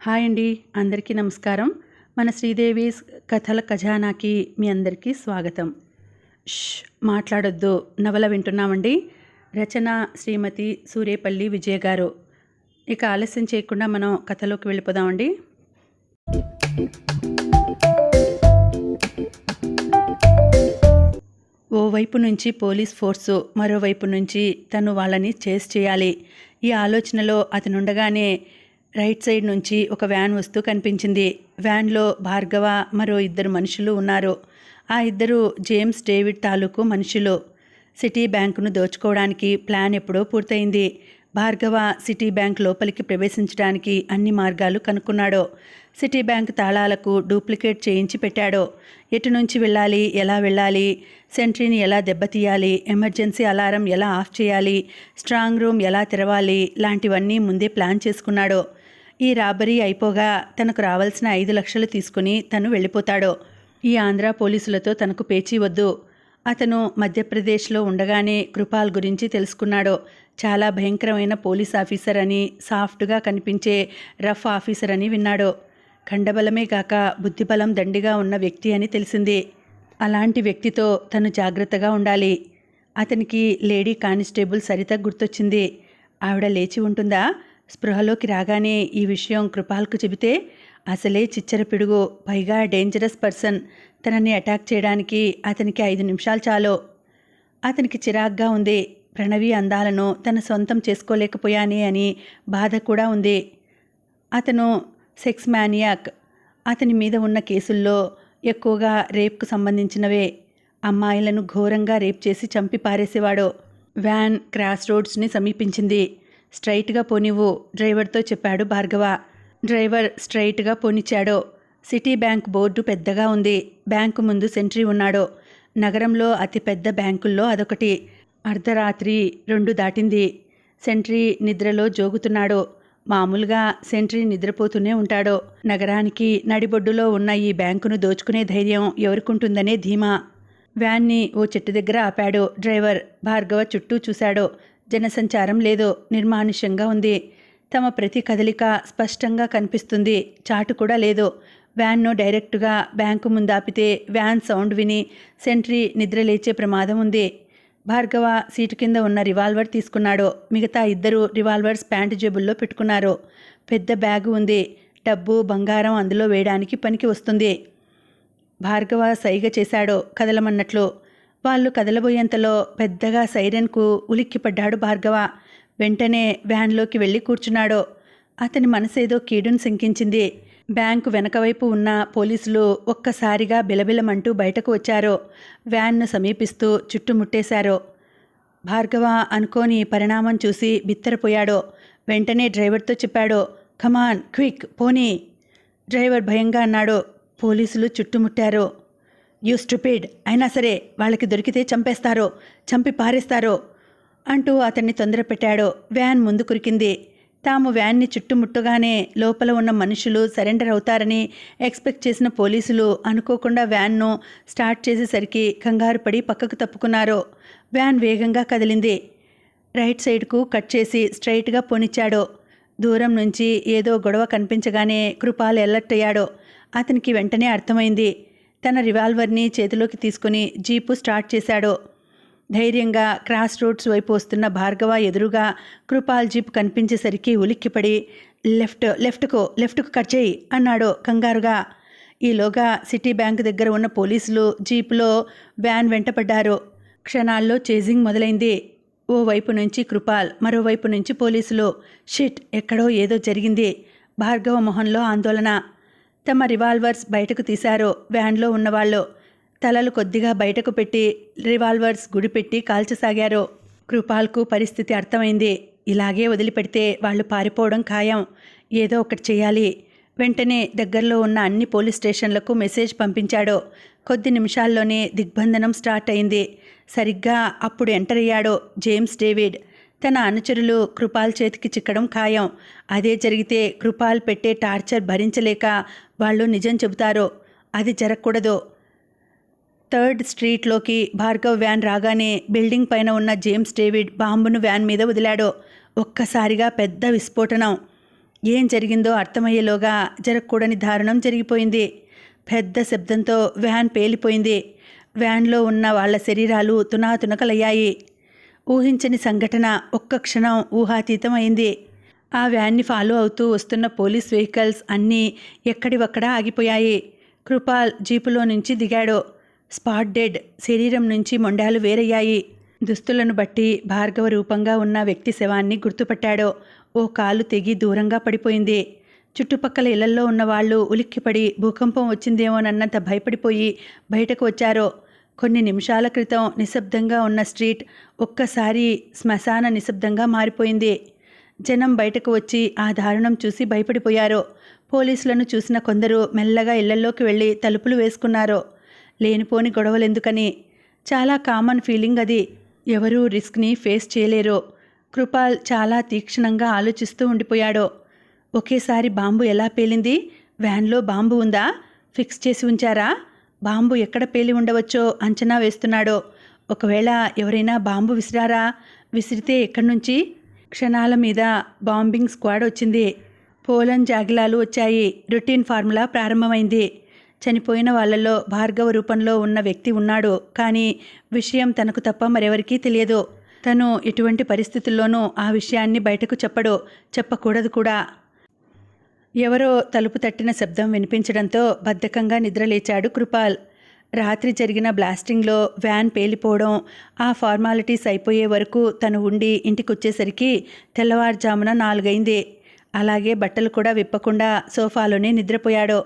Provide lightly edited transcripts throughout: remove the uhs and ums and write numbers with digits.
Hi అండి, అందరికీ నమస్కారం. మన శ్రీదేవిస్ కథల ఖజానాకి మీ అందరికీ స్వాగతం. మాట్లాడొద్దు నవల వింటున్నామండి. రచన శ్రీమతి సూరేపల్లి విజయ గారు. ఇక ఆలస్యం చేయకుండా మనం కథలోకి వెళ్ళిపోదామండి. ఓవైపు నుంచి పోలీస్ ఫోర్సు, మరోవైపు నుంచి తను వాళ్ళని చేస్ చేయాలి. ఈ ఆలోచనలో అతనుండగానే రైట్ సైడ్ నుంచి ఒక వ్యాన్ వస్తూ కనిపించింది. వ్యాన్లో భార్గవ, మరో ఇద్దరు మనుషులు ఉన్నారు. ఆ ఇద్దరు జేమ్స్ డేవిడ్ తాలూకు మనుషులు. సిటీ బ్యాంకును దోచుకోవడానికి ప్లాన్ ఎప్పుడో పూర్తయింది. భార్గవ సిటీ బ్యాంక్ లోపలికి ప్రవేశించడానికి అన్ని మార్గాలు కనుక్కున్నాడు. సిటీ బ్యాంక్ తాళాలకు డూప్లికేట్ చేయించి పెట్టాడు. ఎటు నుంచి వెళ్ళాలి, ఎలా వెళ్ళాలి, సెంట్రీని ఎలా దెబ్బతీయాలి, ఎమర్జెన్సీ అలారం ఎలా ఆఫ్ చేయాలి, స్ట్రాంగ్ రూమ్ ఎలా తెరవాలి లాంటివన్నీ ముందే ప్లాన్ చేసుకున్నాడు. ఈ రాబరీ అయిపోగా తనకు రావాల్సిన 5 లక్షలు తీసుకుని తను వెళ్ళిపోతాడు. ఈ ఆంధ్ర పోలీసులతో తనకు పేచీ వద్దు. అతను మధ్యప్రదేశ్లో ఉండగానే కృపాల్ గురించి తెలుసుకున్నాడు. చాలా భయంకరమైన పోలీస్ ఆఫీసర్ అని, సాఫ్ట్గా కనిపించే రఫ్ ఆఫీసర్ అని విన్నాడు. ఖండబలమే కాక బుద్ధిబలం దండిగా ఉన్న వ్యక్తి అని తెలిసింది. అలాంటి వ్యక్తితో తను జాగ్రత్తగా ఉండాలి. అతనికి లేడీ కానిస్టేబుల్ సరిత గుర్తొచ్చింది. ఆవిడ లేచి ఉంటుందా? స్పృహలోకి రాగానే ఈ విషయం కృపాల్కు చెబితే అసలే చిచ్చర పిడుగు, పైగా డేంజరస్ పర్సన్. తనని అటాక్ చేయడానికి అతనికి 5 నిమిషాలు చాలు. అతనికి చిరాగ్గా ఉంది. ప్రణవి అందాలను తన సొంతం చేసుకోలేకపోయానే అని బాధ కూడా ఉంది. అతను సెక్స్ మ్యానియాక్. అతని మీద ఉన్న కేసుల్లో ఎక్కువగా రేప్కు సంబంధించినవే. అమ్మాయిలను ఘోరంగా రేప్ చేసి చంపి పారేసేవాడు. Van cross రోడ్స్ని సమీపించింది. స్ట్రైట్గా పోనివ్వు, డ్రైవర్తో చెప్పాడు భార్గవ. డ్రైవర్ స్ట్రైట్గా పోనిచ్చాడు. సిటీ బ్యాంక్ బోర్డు పెద్దగా ఉంది. బ్యాంకు ముందు సెంట్రీ ఉన్నాడు. నగరంలో అతిపెద్ద బ్యాంకుల్లో అదొకటి. అర్ధరాత్రి 2 దాటింది. సెంట్రీ నిద్రలో జోగుతున్నాడు. మామూలుగా సెంట్రీ నిద్రపోతూనే ఉంటాడు. నగరానికి నడిబొడ్డులో ఉన్న ఈ బ్యాంకును దోచుకునే ధైర్యం ఎవరికుంటుందనే ధీమా. వ్యాన్ని ఓ చెట్టు దగ్గర ఆపాడు డ్రైవర్. భార్గవ చుట్టూ చూశాడు. జనసంచారం లేదు. నిర్మానుష్యంగా ఉంది. తమ ప్రతి కదలిక స్పష్టంగా కనిపిస్తుంది. చాటు కూడా లేదు. వ్యాన్ను డైరెక్టుగా బ్యాంకు ముందాపితే వ్యాన్ సౌండ్ విని సెంట్రీ నిద్రలేచే ప్రమాదం ఉంది. భార్గవ సీటు కింద ఉన్న రివాల్వర్ తీసుకున్నాడు. మిగతా ఇద్దరు రివాల్వర్స్ ప్యాంటు జేబుల్లో పెట్టుకున్నారు. పెద్ద బ్యాగు ఉంది. డబ్బు, బంగారం అందులో వేయడానికి పనికి వస్తుంది. భార్గవ సైగ చేశాడు కదలమన్నట్లు. వాళ్ళు కదలబోయేంతలో పెద్దగా సైరన్కు ఉలిక్కిపడ్డాడు భార్గవ. వెంటనే వ్యాన్లోకి వెళ్ళి కూర్చున్నాడు. అతని మనసేదో కీడును శంకించింది. బ్యాంకు వెనకవైపు ఉన్న పోలీసులు ఒక్కసారిగా బిలబిలమంటూ బయటకు వచ్చారు. వ్యాన్ను సమీపిస్తూ చుట్టుముట్టేశారు. భార్గవ అనుకోని పరిణామం చూసి బిత్తరపోయాడు. వెంటనే డ్రైవర్తో చెప్పాడు, కమాన్ క్విక్ పోనీ. డ్రైవర్ భయంగా అన్నాడు. పోలీసులు చుట్టుముట్టారు. యూ స్టూపిడ్, అయినా సరే వాళ్ళకి దొరికితే చంపేస్తారు, చంపి పారేస్తారు అంటూ అతన్ని తొందర పెట్టాడు. వ్యాన్ ముందు కురికింది. తాము వ్యాన్ని చుట్టుముట్టగానే లోపల ఉన్న మనుషులు సరెండర్ అవుతారని ఎక్స్పెక్ట్ చేసిన పోలీసులు అనుకోకుండా వ్యాన్ను స్టార్ట్ చేసేసరికి కంగారు పడి పక్కకు తప్పుకున్నారు. వ్యాన్ వేగంగా కదిలింది. రైట్ సైడ్కు కట్ చేసి స్ట్రైట్గా పోనిచ్చాడు. దూరం నుంచి ఏదో గొడవ కనిపించగానే కృపాల్ అలర్ట్ అయ్యాడు. అతనికి వెంటనే అర్థమైంది. తన రివాల్వర్ని చేతిలోకి తీసుకుని జీపు స్టార్ట్ చేశాడు. ధైర్యంగా క్రాస్ రోడ్స్ వైపు వస్తున్న భార్గవ ఎదురుగా కృపాల్ జీప్ కనిపించేసరికి ఉలిక్కిపడి లెఫ్ట్కు కట్ చేయి అన్నాడు కంగారుగా. ఈలోగా సిటీ బ్యాంక్ దగ్గర ఉన్న పోలీసులు జీపులో వ్యాన్ వెంటపడ్డారు. క్షణాల్లో చేజింగ్ మొదలైంది. ఓవైపు నుంచి కృపాల్, మరోవైపు నుంచి పోలీసులు. షిట్, ఎక్కడో ఏదో జరిగింది. భార్గవ మొహంలో ఆందోళన. తమ రివాల్వర్స్ బయటకు తీశారు. వ్యాన్లో ఉన్నవాళ్ళు తలలు కొద్దిగా బయటకు పెట్టి రివాల్వర్స్ గుడిపెట్టి కాల్చసాగారు. కృపాల్కు పరిస్థితి అర్థమైంది. ఇలాగే వదిలిపెడితే వాళ్ళు పారిపోవడం ఖాయం. ఏదో ఒకటి చేయాలి. వెంటనే దగ్గరలో ఉన్న అన్ని పోలీస్ స్టేషన్లకు మెసేజ్ పంపించాడు. కొద్ది నిమిషాల్లోనే దిగ్బంధనం స్టార్ట్ అయింది. సరిగ్గా అప్పుడు ఎంటర్ అయ్యాడు జేమ్స్ డేవిడ్. తన అనుచరులు కృపాల్ చేతికి చిక్కడం ఖాయం. అదే జరిగితే కృపాల్ పెట్టే టార్చర్ భరించలేక వాళ్ళు నిజం చెబుతారు. అది జరగకూడదు. 3rd స్ట్రీట్లోకి భార్గవ్ వ్యాన్ రాగానే బిల్డింగ్ పైన ఉన్న జేమ్స్ డేవిడ్ బాంబును వ్యాన్ మీద వదిలాడు. ఒక్కసారిగా పెద్ద విస్ఫోటనం. ఏం జరిగిందో అర్థమయ్యేలోగా జరగకూడని దారుణం జరిగిపోయింది. పెద్ద శబ్దంతో వ్యాన్ పేలిపోయింది. వ్యాన్లో ఉన్న వాళ్ల శరీరాలు తునాతునకలయ్యాయి. ఊహించని సంఘటన ఒక్క క్షణం ఊహాతీతం అయింది. ఆ వ్యాన్ని ఫాలో అవుతూ వస్తున్న పోలీస్ వెహికల్స్ అన్నీ ఎక్కడివక్కడ ఆగిపోయాయి. కృపాల్ జీపులో నుంచి దిగాడు. Spot dead. శరీరం నుంచి మొండాలు వేరయ్యాయి. దుస్తులను బట్టి భార్గవ రూపంగా ఉన్న వ్యక్తి శవాన్ని గుర్తుపట్టాడు. ఓ కాలు తెగి దూరంగా పడిపోయింది. చుట్టుపక్కల ఇళ్లల్లో ఉన్న వాళ్ళు ఉలిక్కిపడి భూకంపం వచ్చిందేమోనన్నంత భయపడిపోయి బయటకు వచ్చారు. కొన్ని నిమిషాల క్రితం నిశ్శబ్దంగా ఉన్న స్ట్రీట్ ఒక్కసారి శ్మశాన నిశ్శబ్దంగా మారిపోయింది. జనం బయటకు వచ్చి ఆ దారుణం చూసి భయపడిపోయారు. పోలీసులను చూసిన కొందరు మెల్లగా ఇళ్లల్లోకి వెళ్ళి తలుపులు వేసుకున్నారు. లేనిపోని గొడవలెందుకని. చాలా కామన్ ఫీలింగ్ అది. ఎవరూ రిస్క్ని ఫేస్ చేయలేరు. కృపాల్ చాలా తీక్షణంగా ఆలోచిస్తూ ఉండిపోయాడు. ఒకేసారి బాంబు ఎలా పేలింది? వ్యాన్లో బాంబు ఉందా? ఫిక్స్ చేసి ఉంచారా? బాంబు ఎక్కడ పేలి ఉండవచ్చో అంచనా వేస్తున్నాడు. ఒకవేళ ఎవరైనా బాంబు విసిరారా? విసిరితే ఎక్కడి నుంచి? క్షణాల మీద బాంబింగ్ స్క్వాడ్ వచ్చింది. పోలన్ జాగిలాలు వచ్చాయి. రొటీన్ ఫార్ములా ప్రారంభమైంది. చనిపోయిన వాళ్లలో భార్గవ రూపంలో ఉన్న వ్యక్తి ఉన్నాడు. కానీ విషయం తనకు తప్ప మరెవరికీ తెలియదు. తను ఎటువంటి పరిస్థితుల్లోనూ ఆ విషయాన్ని బయటకు చెప్పకూడదు కూడా. ఎవరో తలుపు తట్టిన శబ్దం వినిపించడంతో బద్ధకంగా నిద్రలేచాడు కృపాల్. రాత్రి జరిగిన బ్లాస్టింగ్లో వ్యాన్ పేలిపోవడం, ఆ ఫార్మాలిటీస్ అయిపోయే వరకు తను ఉండి ఇంటికొచ్చేసరికి తెల్లవారుజామున 4 అయింది. అలాగే బట్టలు కూడా విప్పకుండా సోఫాలోనే నిద్రపోయాడు.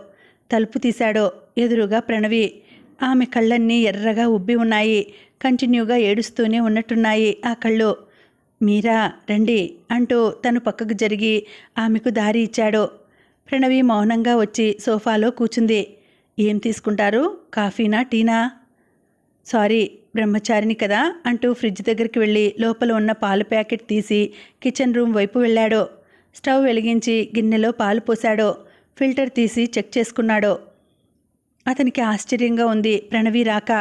తలుపు తీశాడో. ఎదురుగా ప్రణవి. ఆమె కళ్ళన్నీ ఎర్రగా ఉబ్బి ఉన్నాయి. కంటిన్యూగా ఏడుస్తూనే ఉన్నట్టున్నాయి ఆ కళ్ళు. మీరా రండి అంటూ తను పక్కకు జరిగి ఆమెకు దారి ఇచ్చాడు. ప్రణవి మౌనంగా వచ్చి సోఫాలో కూర్చుంది. ఏం తీసుకుంటారు? కాఫీనా, టీనా? సారీ, బ్రహ్మచారిని కదా అంటూ ఫ్రిడ్జ్ దగ్గరికి వెళ్ళి లోపల ఉన్న పాలు ప్యాకెట్ తీసి కిచెన్ రూమ్ వైపు వెళ్ళాడు. స్టవ్ వెలిగించి గిన్నెలో పాలు పోశాడు. ఫిల్టర్ తీసి చెక్ చేసుకున్నాడు. అతనికి ఆశ్చర్యంగా ఉంది ప్రణవి రాక.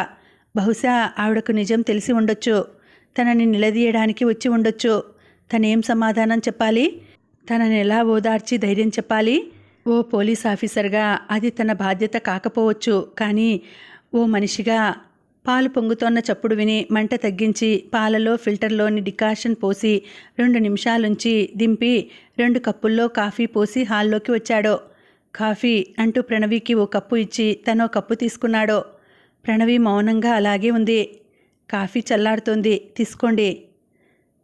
బహుశా ఆవిడకు నిజం తెలిసి ఉండొచ్చు. తనని నిలదీయడానికి వచ్చి ఉండొచ్చు. తనేం సమాధానం చెప్పాలి? తనని ఎలా ఓదార్చి ధైర్యం చెప్పాలి? ఓ పోలీస్ ఆఫీసర్గా అది తన బాధ్యత కాకపోవచ్చు. కానీ ఓ మనిషిగా పాలు పొంగుతోన్న చప్పుడు విని మంట తగ్గించి పాలలో ఫిల్టర్లోని డికాషన్ పోసి 2 నిమిషాలుంచి దింపి 2 కప్పుల్లో కాఫీ పోసి హాల్లోకి వచ్చాడు. కాఫీ అంటూ ప్రణవికి ఓ కప్పు ఇచ్చి తనో కప్పు తీసుకున్నాడు. ప్రణవి మౌనంగా అలాగే ఉంది. కాఫీ చల్లారుతోంది, తీసుకోండి.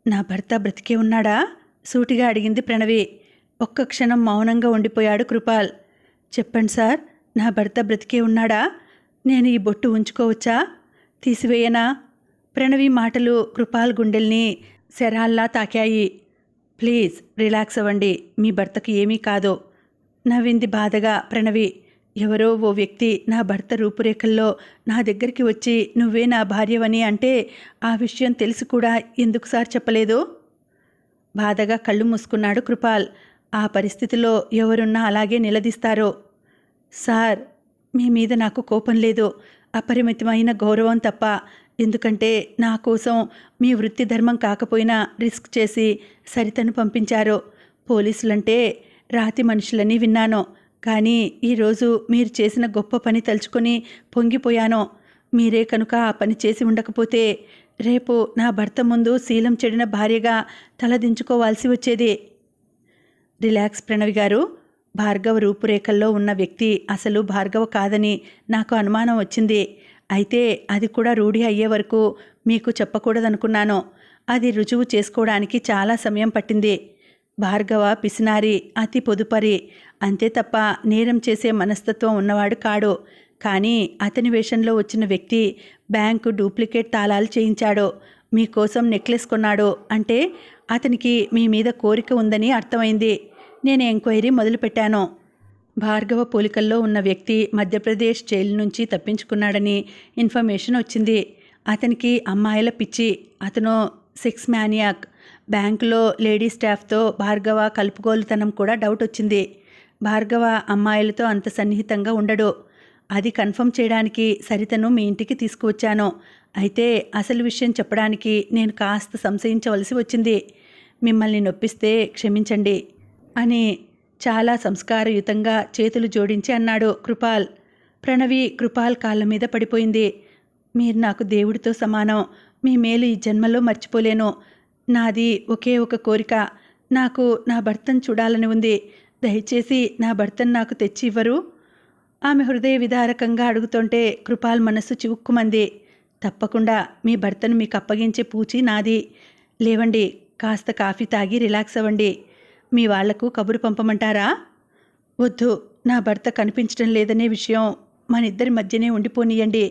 నా భర్త బ్రతికే ఉన్నాడా? సూటిగా అడిగింది ప్రణవి. ఒక్క క్షణం మౌనంగా ఉండిపోయాడు కృపాల్. చెప్పండి సార్, నా భర్త బ్రతికే ఉన్నాడా? నేను ఈ బొట్టు ఉంచుకోవచ్చా? తీసివేయనా? ప్రణవి మాటలు కృపాల్ గుండెల్ని శరాల్లా తాకాయి. ప్లీజ్ రిలాక్స్ అవ్వండి, మీ భర్తకి ఏమీ కాదు. నవ్వింది బాధగా ప్రణవి. ఎవరో ఓ వ్యక్తి నా భర్త రూపురేఖల్లో నా దగ్గరికి వచ్చి నువ్వే నా భార్యవని అంటే ఆ విషయం తెలిసి కూడా ఎందుకు సార్ చెప్పలేదు? బాధగా కళ్ళు మూసుకున్నాడు కృపాల్. ఆ పరిస్థితిలో ఎవరున్నా అలాగే నిలదీస్తారు. సార్, మీ మీద నాకు కోపం లేదు, అపరిమితమైన గౌరవం తప్ప. ఎందుకంటే నా కోసం మీ వృత్తి ధర్మం కాకపోయినా రిస్క్ చేసి సరితను పంపించారు. పోలీసులంటే రాతి మనుషులని విన్నాను. కానీ ఈరోజు మీరు చేసిన గొప్ప పని తలుచుకొని పొంగిపోయాను. మీరే కనుక ఆ పని చేసి ఉండకపోతే రేపు నా భర్త ముందు శీలం చెడిన భార్యగా తలదించుకోవాల్సి వచ్చేది. రిలాక్స్ ప్రణవి గారు. భార్గవ రూపురేఖల్లో ఉన్న వ్యక్తి అసలు భార్గవ కాదని నాకు అనుమానం వచ్చింది. అయితే అది కూడా రూఢి అయ్యే వరకు మీకు చెప్పకూడదనుకున్నాను. అది రుజువు చేసుకోవడానికి చాలా సమయం పట్టింది. భార్గవ పిసినారి, అతి పొదుపరి, అంతే తప్ప నేరం చేసే మనస్తత్వం ఉన్నవాడు కాడు. కానీ అతని వేషంలో వచ్చిన వ్యక్తి బ్యాంకు డూప్లికేట్ తాళాలు చేయించాడు. మీకోసం నెక్లెస్ కొన్నాడు అంటే అతనికి మీ మీద కోరిక ఉందని అర్థమైంది. నేను ఎంక్వైరీ మొదలుపెట్టాను. భార్గవ పోలికల్లో ఉన్న వ్యక్తి మధ్యప్రదేశ్ జైలు నుంచి తప్పించుకున్నాడని ఇన్ఫర్మేషన్ వచ్చింది. అతనికి అమ్మాయిల పిచ్చి. అతను సెక్స్ మ్యానియాక్. బ్యాంకులో లేడీ స్టాఫ్తో భార్గవ కలుపుగోలుతనం కూడా డౌట్ వచ్చింది. భార్గవ అమ్మాయిలతో అంత సన్నిహితంగా ఉండడు. అది కన్ఫర్మ్ చేయడానికి సరితను మీ ఇంటికి తీసుకువచ్చాను. అయితే అసలు విషయం చెప్పడానికి నేను కాస్త సంశయించవలసి వచ్చింది. మిమ్మల్ని నొప్పిస్తే క్షమించండి అని చాలా సంస్కారయుతంగా చేతులు జోడించి అన్నాడు కృపాల్. ప్రణవి కృపాల్ కాళ్ళ మీద పడిపోయింది. మీరు నాకు దేవుడితో సమానం. మీ మేలు ఈ జన్మలో మర్చిపోలేను. నాది ఒకే ఒక కోరిక. నాకు నా భర్తను చూడాలని ఉంది. దయచేసి నా భర్తను నాకు తెచ్చి ఇవ్వరు? ఆమె హృదయ విదారకంగా అడుగుతుంటే కృపాల్ మనస్సు చివుక్కుమంది. తప్పకుండా మీ భర్తను మీకు అప్పగించే పూచి నాది. లేవండి, కాస్త కాఫీ తాగి రిలాక్స్ అవ్వండి. మీ వాళ్లకు కబురు పంపమంటారా? వద్దు, నా భర్త కనిపించడం లేదనే విషయం మన ఇద్దరి మధ్యనే ఉండిపోనీయండి.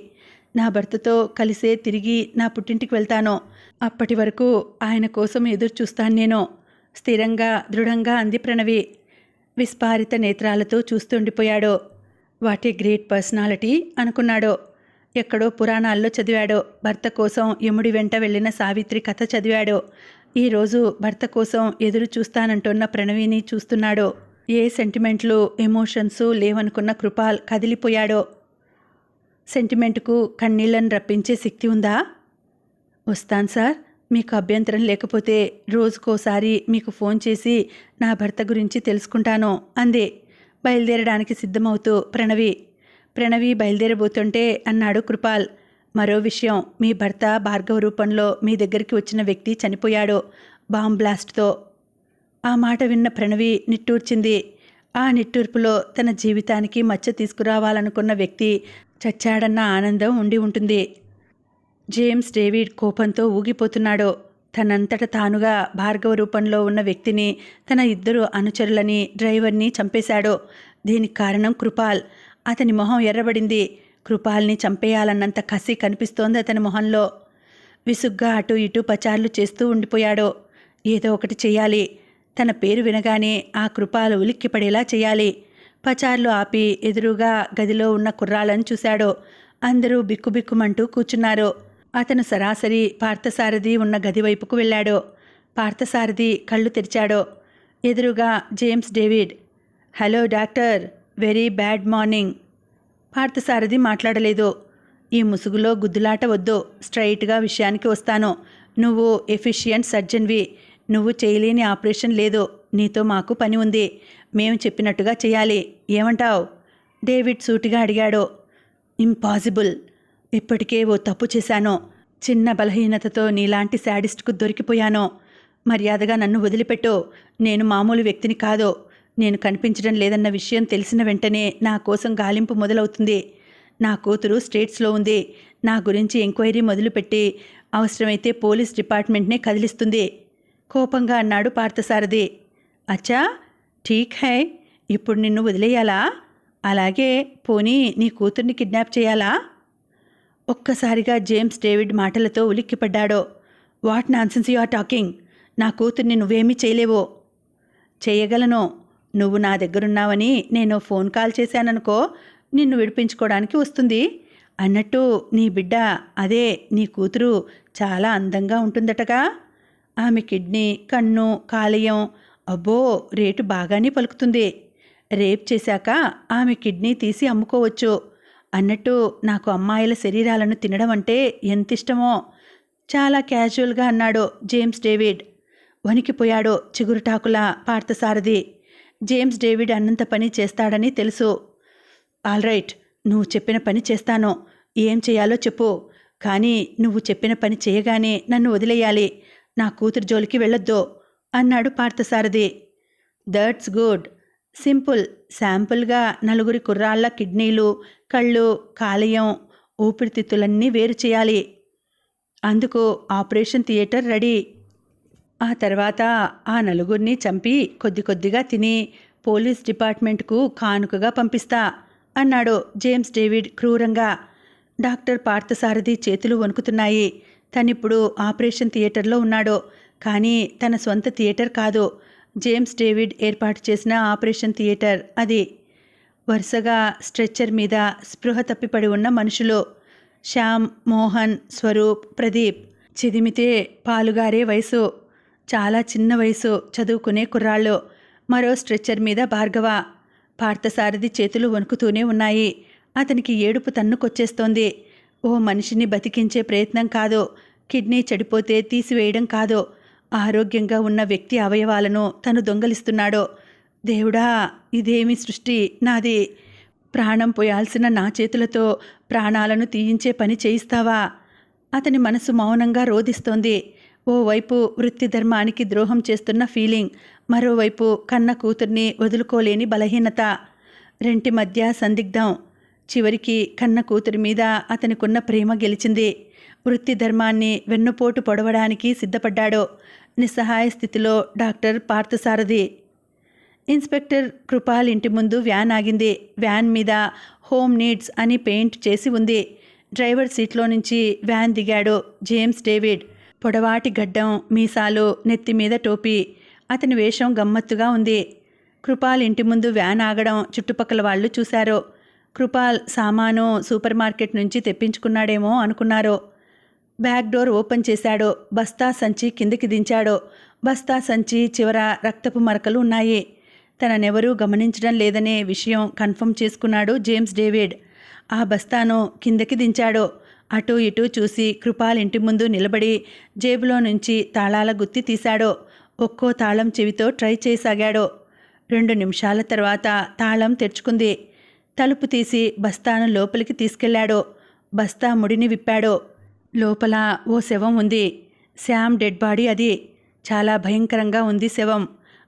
నా భర్తతో కలిసే తిరిగి నా పుట్టింటికి వెళ్తాను. అప్పటి వరకు ఆయన కోసం ఎదురు చూస్తాను నేను, స్థిరంగా దృఢంగా అంది ప్రణవి. విస్పారిత నేత్రాలతో చూస్తుండిపోయాడు. వాట్ ఏ గ్రేట్ పర్సనాలిటీ అనుకున్నాడు. ఎక్కడో పురాణాల్లో చదివాడు. భర్త కోసం యముడి వెంట వెళ్ళిన సావిత్రి కథ చదివాడు. ఈరోజు భర్త కోసం ఎదురు చూస్తానంటున్న ప్రణవిని చూస్తున్నాడు. ఏ సెంటిమెంట్లు ఎమోషన్స్ లేవనుకున్న కృపాల్ కదిలిపోయాడు. సెంటిమెంట్కు కన్నీళ్లను రప్పించే శక్తి ఉందా? వస్తాను సార్, మీకు అభ్యంతరం లేకపోతే రోజుకోసారి మీకు ఫోన్ చేసి నా భర్త గురించి తెలుసుకుంటాను అంది బయలుదేరడానికి సిద్ధమవుతూ ప్రణవి బయలుదేరబోతుంటే అన్నాడు కృపాల్. మరో విషయం, మీ భర్త భార్గవ రూపంలో మీ దగ్గరికి వచ్చిన వ్యక్తి చనిపోయాడు బాంబ్ బ్లాస్ట్తో. ఆ మాట విన్న ప్రణవి నిట్టూర్చింది. ఆ నిట్టూర్పులో తన జీవితానికి మచ్చ తీసుకురావాలనుకున్న వ్యక్తి చచ్చాడన్న ఆనందం ఉండి ఉంటుంది. జేమ్స్ డేవిడ్ కోపంతో ఊగిపోతున్నాడు. తనంతట తానుగా భార్గవ రూపంలో ఉన్న వ్యక్తిని, తన ఇద్దరు అనుచరులని, డ్రైవర్ని చంపేశాడు. దీనికి కారణం కృపాల్. అతని మొహం ఎర్రబడింది. కృపాల్ని చంపేయాలన్నంత కసి కనిపిస్తోంది అతని మొహంలో. విసుగ్గా అటు ఇటు పచార్లు చేస్తూ ఉండిపోయాడు. ఏదో ఒకటి చెయ్యాలి. తన పేరు వినగానే ఆ కృపాలు ఉలిక్కిపడేలా చేయాలి. పచార్లు ఆపి ఎదురుగా గదిలో ఉన్న కుర్రాళ్ళను చూశాడు. అందరూ బిక్కుబిక్కుమంటూ కూర్చున్నారు. అతను సరాసరి పార్థసారథి ఉన్న గది వైపుకు వెళ్ళాడు. పార్థసారథి కళ్ళు తెరిచాడు. ఎదురుగా James David. Hello doctor, very bad morning. Parthasarathi మాట్లాడలేదు. ఈ ముసుగులో గుద్దులాట వద్దు, స్ట్రైట్గా విషయానికి వస్తాను. నువ్వు ఎఫిషియంట్ సర్జన్వి. నువ్వు చేయలేని ఆపరేషన్ లేదు. నీతో మాకు పని ఉంది. మేము చెప్పినట్టుగా చేయాలి. ఏమంటావ్? డేవిడ్ సూటిగా అడిగాడు. ఇంపాసిబుల్. ఇప్పటికే ఓ తప్పు చేశాను. చిన్న బలహీనతతో నీలాంటి శాడిస్ట్కు దొరికిపోయాను. మర్యాదగా నన్ను వదిలిపెట్టు. నేను మామూలు వ్యక్తిని కాదు. నేను కనిపించడం లేదన్న విషయం తెలిసిన వెంటనే నా కోసం గాలింపు మొదలవుతుంది. నా కూతురు స్టేట్స్లో ఉంది. నా గురించి ఎంక్వైరీ మొదలుపెట్టి అవసరమైతే పోలీస్ డిపార్ట్మెంట్నే కదిలిస్తుంది. కోపంగా అన్నాడు పార్థసారథి. అచ్చా, ఠీక్ హై. ఇప్పుడు నిన్ను వదిలేయాలా? అలాగే పోనీ నీ కూతుర్ని కిడ్నాప్ చేయాలా? ఒక్కసారిగా జేమ్స్ డేవిడ్ మాటలతో ఉలిక్కిపడ్డాడు. What nonsense you are talking? నా కూతుర్ని నువ్వేమీ చేయలేవో. చేయగలను. నువ్వు నా దగ్గరున్నావని నేను ఫోన్ కాల్ చేశాననుకో, నిన్ను విడిపించుకోవడానికి వస్తుంది. అన్నట్టు నీ బిడ్డ, అదే నీ కూతురు చాలా అందంగా ఉంటుందటగా. ఆమె కిడ్నీ, కన్ను, కాలేయం అబ్బో రేటు బాగానే పలుకుతుంది. రేప్ చేశాక ఆమె కిడ్నీ తీసి అమ్ముకోవచ్చు. అన్నట్టు నాకు అమ్మాయిల శరీరాలను తినడం అంటే ఎంత ఇష్టమో. చాలా క్యాజువల్గా అన్నాడు జేమ్స్ డేవిడ్. వణికిపోయాడు చిగురుటాకులా పార్థసారథి. జేమ్స్ డేవిడ్ అన్నంత పని చేస్తాడని తెలుసు. ఆల్ రైట్, నువ్వు చెప్పిన పని చేస్తాను. ఏం చేయాలో చెప్పు. కానీ నువ్వు చెప్పిన పని చేయగానే నన్ను వదిలేయాలి. నా కూతురు జోలికి వెళ్ళొద్దు అన్నాడు పార్థసారథి. That's good. సింపుల్. శాంపుల్గా నలుగురి కుర్రాళ్ళ కిడ్నీలు, కళ్ళు, కాలేయం, ఊపిరితిత్తులన్నీ వేరు చేయాలి. అందుకు ఆపరేషన్ థియేటర్ రెడీ. ఆ తర్వాత ఆ నలుగురిని చంపి కొద్ది కొద్దిగా తిని పోలీస్ డిపార్ట్మెంట్కు కానుకగా పంపిస్తా అన్నాడు జేమ్స్ డేవిడ్ క్రూరంగా. డాక్టర్ పార్థసారథి చేతులు వణుకుతున్నాయి. తనిప్పుడు ఆపరేషన్ థియేటర్లో ఉన్నాడు. కానీ తన సొంత థియేటర్ కాదు, జేమ్స్ డేవిడ్ ఏర్పాటు చేసిన ఆపరేషన్ థియేటర్ అది. వరుసగా స్ట్రెచ్చర్ మీద స్పృహ తప్పిపడి ఉన్న మనుషులు. శ్యామ్, మోహన్, స్వరూప్, ప్రదీప్. చిదిమితే పాలుగారే వయసు, చాలా చిన్న వయసు, చదువుకునే కుర్రాళ్ళు. మరో స్ట్రెచ్చర్ మీద భార్గవ. పార్థసారథి చేతులు వణుకుతూనే ఉన్నాయి. అతనికి ఏడుపు తన్నుకొచ్చేస్తోంది. ఓ మనిషిని బతికించే ప్రయత్నం కాదు, కిడ్నీ చెడిపోతే తీసివేయడం కాదు, ఆరోగ్యంగా ఉన్న వ్యక్తి అవయవాలను తను దొంగలిస్తున్నాడు. దేవుడా, ఇదేమి సృష్టి నాది! ప్రాణం పోయాల్సిన నా చేతులతో ప్రాణాలను తీయించే పని చేయిస్తావా? అతని మనసు మౌనంగా రోదిస్తోంది. ఓవైపు వృత్తి ధర్మానికి ద్రోహం చేస్తున్న ఫీలింగ్, మరోవైపు కన్న కూతుర్ని వదులుకోలేని బలహీనత. రెంటి మధ్య సందిగ్ధం. చివరికి కన్న కూతురి మీద అతనికున్న ప్రేమ గెలిచింది. వృత్తి ధర్మాన్ని వెన్నుపోటు పొడవడానికి సిద్ధపడ్డాడు. నిస్సహాయ స్థితిలో డాక్టర్ పార్థసారథి. ఇన్స్పెక్టర్ కృపాల్ ఇంటి ముందు వ్యాన్ ఆగింది. వ్యాన్ మీద హోమ్ నీడ్స్ అని పెయింట్ చేసి ఉంది. డ్రైవర్ సీట్లో నుంచి వ్యాన్ దిగాడు జేమ్స్ డేవిడ్. పొడవాటి గడ్డం, మీసాలు, నెత్తిమీద టోపీ. అతని వేషం గమ్మత్తుగా ఉంది. కృపాల్ ఇంటి ముందు వ్యాన్ ఆగడం చుట్టుపక్కల వాళ్ళు చూశారు. కృపాల్ సామాను సూపర్ మార్కెట్ నుంచి తెప్పించుకున్నాడేమో అనుకున్నారు. బ్యాక్ డోర్ ఓపెన్ చేశాడు. బస్తా సంచి కిందికి దించాడు. బస్తా సంచి చివర రక్తపు మరకలు ఉన్నాయి. తననెవరూ గమనించడం లేదనే విషయం కన్ఫర్మ్ చేసుకున్నాడు జేమ్స్ డేవిడ్. ఆ బస్తాను కిందకి దించాడు. అటూ ఇటూ చూసి కృపాల్ ఇంటి ముందు నిలబడి జేబులో నుంచి తాళాల గుత్తి తీశాడు. ఒక్కో తాళం చెవితో ట్రై చేయసాగాడు. 2 నిమిషాల తర్వాత తాళం తెరుచుకుంది. తలుపు తీసి బస్తాను లోపలికి తీసుకెళ్లాడు. బస్తా ముడిని విప్పాడు. లోపల ఓ శవం ఉంది. శామ్ డెడ్ బాడీ అది. చాలా భయంకరంగా ఉంది శవం.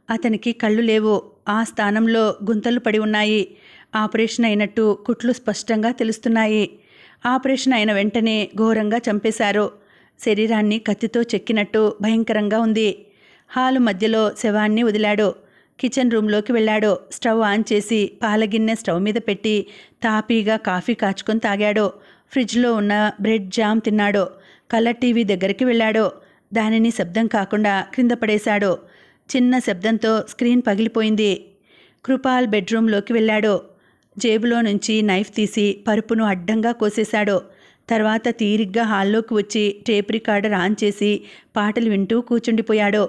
అతనికి కళ్ళు లేవు. ఆ స్థానంలో గుంతలు పడి ఉన్నాయి. ఆపరేషన్ అయినట్టు కుట్లు స్పష్టంగా తెలుస్తున్నాయి. ఆపరేషన్ అయిన వెంటనే ఘోరంగా చంపేశారు. శరీరాన్ని కత్తితో చెక్కినట్టు భయంకరంగా ఉంది. హాలు మధ్యలో శవాన్ని వదిలాడు. కిచెన్ రూమ్లోకి వెళ్ళాడు. స్టవ్ ఆన్ చేసి పాలగిన్నె స్టవ్ మీద పెట్టి తాపీగా కాఫీ కాచుకొని తాగాడు. ఫ్రిడ్జ్లో ఉన్న బ్రెడ్ జామ్ తిన్నాడు. కలర్ టీవీ దగ్గరికి వెళ్ళాడు. దానిని శబ్దం కాకుండా క్రింద పడేశాడు. చిన్న శబ్దంతో స్క్రీన్ పగిలిపోయింది. కృపాల్ బెడ్రూమ్లోకి వెళ్ళాడు. జేబులో నుంచి నైఫ్ తీసి పరుపును అడ్డంగా కోసేశాడు. తర్వాత తీరిగ్గా హాల్లోకి వచ్చి టేప్ రికార్డర్ ఆన్ చేసి పాటలు వింటూ కూర్చుండిపోయాడు.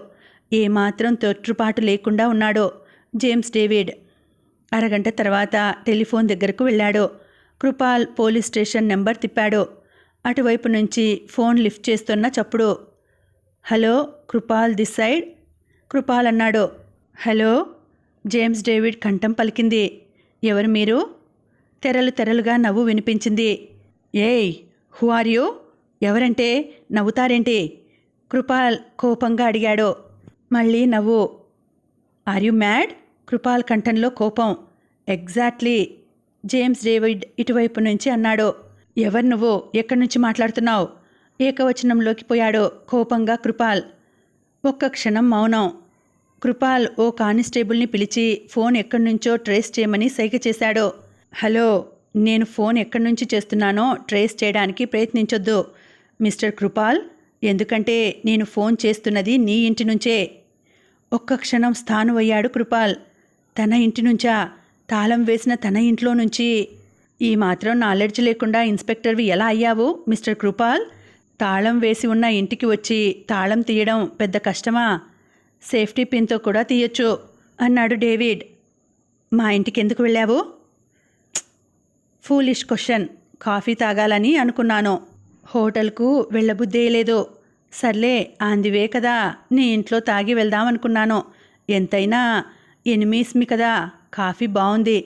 ఏమాత్రం తొట్టుపాటు లేకుండా ఉన్నాడు జేమ్స్ డేవిడ్. అరగంట తర్వాత టెలిఫోన్ దగ్గరకు వెళ్ళాడు. కృపాల్ పోలీస్ స్టేషన్ నెంబర్ తిప్పాడు. అటువైపు నుంచి ఫోన్ లిఫ్ట్ చేస్తున్న చప్పుడు. Hello, Kripal this side. Kripal అన్నాడు. హలో. జేమ్స్ డేవిడ్ కంఠం పలికింది. ఎవరు మీరు? తెరలు తెరలుగా నవ్వు వినిపించింది. ఏయ్, హూ ఆర్ యూ? ఎవరంటే నవ్వుతారేంటి? కృపాల్ కోపంగా అడిగాడు. మళ్ళీ నవ్వు. Are you mad? కృపాల్ కంఠంలో కోపం. ఎగ్జాక్ట్లీ. జేమ్స్ డేవిడ్ ఇటువైపు నుంచి అన్నాడు. ఎవరు నువ్వు? ఎక్కడి నుంచి మాట్లాడుతున్నావు? ఏకవచనంలోకి పోయాడు కోపంగా కృపాల్. ఒక్క క్షణం మౌనం. కృపాల్ ఓ కానిస్టేబుల్ని పిలిచి ఫోన్ ఎక్కడి నుంచో ట్రేస్ చేయమని సైగ చేశాడు. హలో, నేను ఫోన్ ఎక్కడి నుంచి చేస్తున్నానో ట్రేస్ చేయడానికి ప్రయత్నించొద్దు మిస్టర్ కృపాల్. ఎందుకంటే నేను ఫోన్ చేస్తున్నది నీ ఇంటి నుంచే. ఒక్క క్షణం స్థానువయ్యాడు కృపాల్. తన ఇంటి నుంచా? తాళం వేసిన తన ఇంట్లో నుంచి? ఈ మాత్రం నాలెడ్జ్ లేకుండా ఇన్స్పెక్టర్వి ఎలా అయ్యావు మిస్టర్ కృపాల్? తాళం వేసి ఉన్న ఇంటికి వచ్చి తాళం తీయడం పెద్ద కష్టమా? సేఫ్టీ పిన్తో కూడా తీయొచ్చు అన్నాడు డేవిడ్. మా ఇంటికి ఎందుకు వెళ్ళావు? Foolish question. కాఫీ తాగాలని అనుకున్నాను. హోటల్కు వెళ్ళబుద్దేయలేదు. సర్లే, ఆందివే కదా, నీ ఇంట్లో తాగి వెళ్దామనుకున్నాను. ఎంతైనా ఎనిమీస్మి కదా. కాఫీ బాగుంది.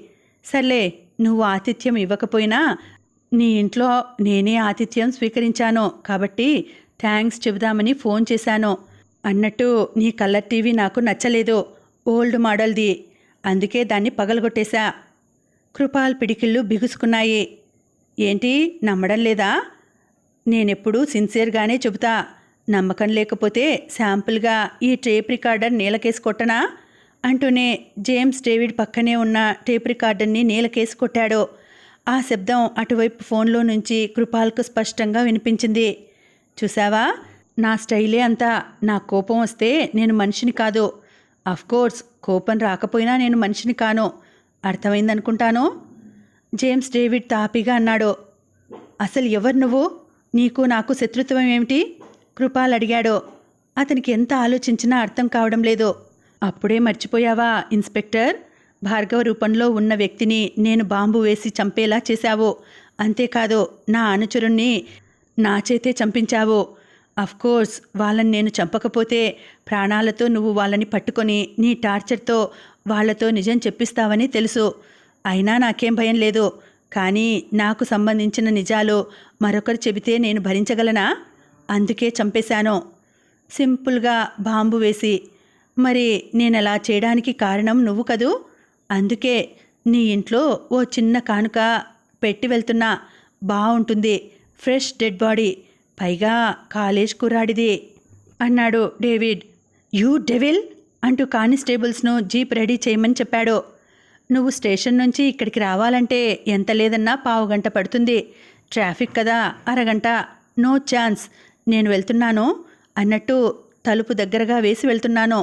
సర్లే, నువ్వు ఆతిథ్యం ఇవ్వకపోయినా నీ ఇంట్లో నేనే ఆతిథ్యం స్వీకరించాను కాబట్టి థ్యాంక్స్ చెబుదామని ఫోన్ చేశాను. అన్నట్టు నీ కలర్ టీవీ నాకు నచ్చలేదు. ఓల్డ్ మోడల్ది. అందుకే దాన్ని పగలగొట్టేశా. కృపాల్ పిడికిళ్ళు బిగుసుకున్నాయి. ఏంటి, నమ్మడం లేదా? నేనెప్పుడూ సిన్సియర్గానే చెబుతా. నమ్మకం లేకపోతే శాంపుల్గా ఈ టేప్ రికార్డర్ నీలకేసి కొట్టనా అంటూనే జేమ్స్ డేవిడ్ పక్కనే ఉన్న టేప్ రికార్డర్ని నీలకేసి కొట్టాడు. ఆ శబ్దం అటువైపు ఫోన్లో నుంచి కృపాల్కు స్పష్టంగా వినిపించింది. చూసావా, నా స్టైలే అంతా. నా కోపం వస్తే నేను మనిషిని కాదు. అఫ్కోర్స్ కోపం రాకపోయినా నేను మనిషిని కాను. అర్థమైందనుకుంటాను. జేమ్స్ డేవిడ్ తాపీగా అన్నాడు. అసలు ఎవరు నువ్వు? నీకు నాకు శత్రుత్వం ఏమిటి? కృపాల్ అడిగాడు. అతనికి ఎంత ఆలోచించినా అర్థం కావడం లేదు. అప్పుడే మర్చిపోయావా ఇన్స్పెక్టర్? భార్గవ రూపంలో ఉన్న వ్యక్తిని నేను బాంబు వేసి చంపేలా చేశావు. అంతేకాదు, నా అనుచరుణ్ణి నా చేతే చంపించావు. అఫ్కోర్స్ వాళ్ళని నేను చంపకపోతే ప్రాణాలతో నువ్వు వాళ్ళని పట్టుకొని నీ టార్చర్తో వాళ్లతో నిజం చెప్పిస్తావని తెలుసు. అయినా నాకేం భయం లేదు. కానీ నాకు సంబంధించిన నిజాలు మరొకరు చెబితే నేను భరించగలనా? అందుకే చంపేశాను. సింపుల్గా బాంబు వేసి. మరి నేనలా చేయడానికి కారణం నువ్వు కదూ. అందుకే నీ ఇంట్లో ఓ చిన్న కానుక పెట్టి వెళ్తున్నా. బాగుంటుంది. ఫ్రెష్ డెడ్ బాడీ, పైగా కాలేజ్ కుర్రాడిది అన్నాడు డేవిడ్. యూ డెవిల్ అంటూ కానిస్టేబుల్స్ను జీప్ రెడీ చేయమని చెప్పాడు. నువ్వు స్టేషన్ నుంచి ఇక్కడికి రావాలంటే ఎంత లేదన్నా 15 గంట పడుతుంది. ట్రాఫిక్ కదా, అరగంట. No chance. నేను వెళ్తున్నాను అన్నట్టు తలుపు దగ్గరగా వేసి వెళ్తున్నాను.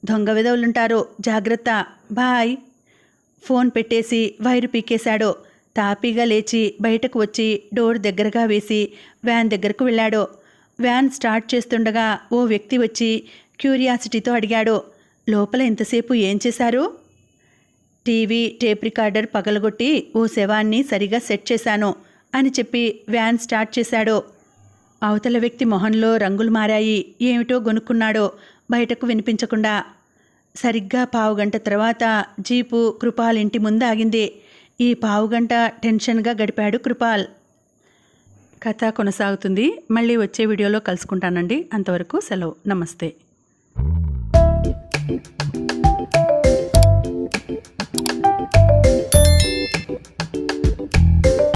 దొంగ విధవులుంటారు, జాగ్రత్త. బాయ్. ఫోన్ పెట్టేసి వైరు పీకేశాడు. తాపీగా లేచి బయటకు వచ్చి డోర్ దగ్గరగా వేసి వ్యాన్ దగ్గరకు వెళ్ళాడు. వ్యాన్ స్టార్ట్ చేస్తుండగా ఓ వ్యక్తి వచ్చి క్యూరియాసిటీతో అడిగాడు, లోపల ఇంతసేపు ఏం చేశారు? టీవీ టేప్ రికార్డర్ పగలగొట్టి ఓ శవాన్ని సరిగా సెట్ చేశాను అని చెప్పి వ్యాన్ స్టార్ట్ చేశాడు. అవతల వ్యక్తి మొహంలో రంగులు మారాయి. ఏమిటో గొనుక్కున్నాడో బయటకు వినిపించకుండా. సరిగ్గా 15 గంట తర్వాత జీపు కృపాల్ ఇంటి ముందు ఆగింది. ఈ 15 గంట టెన్షన్గా గడిపాడు కృపాల్. కథ కొనసాగుతుంది. మళ్ళీ వచ్చే వీడియోలో కలుసుకుంటానండి. అంతవరకు సెలవు. నమస్తే.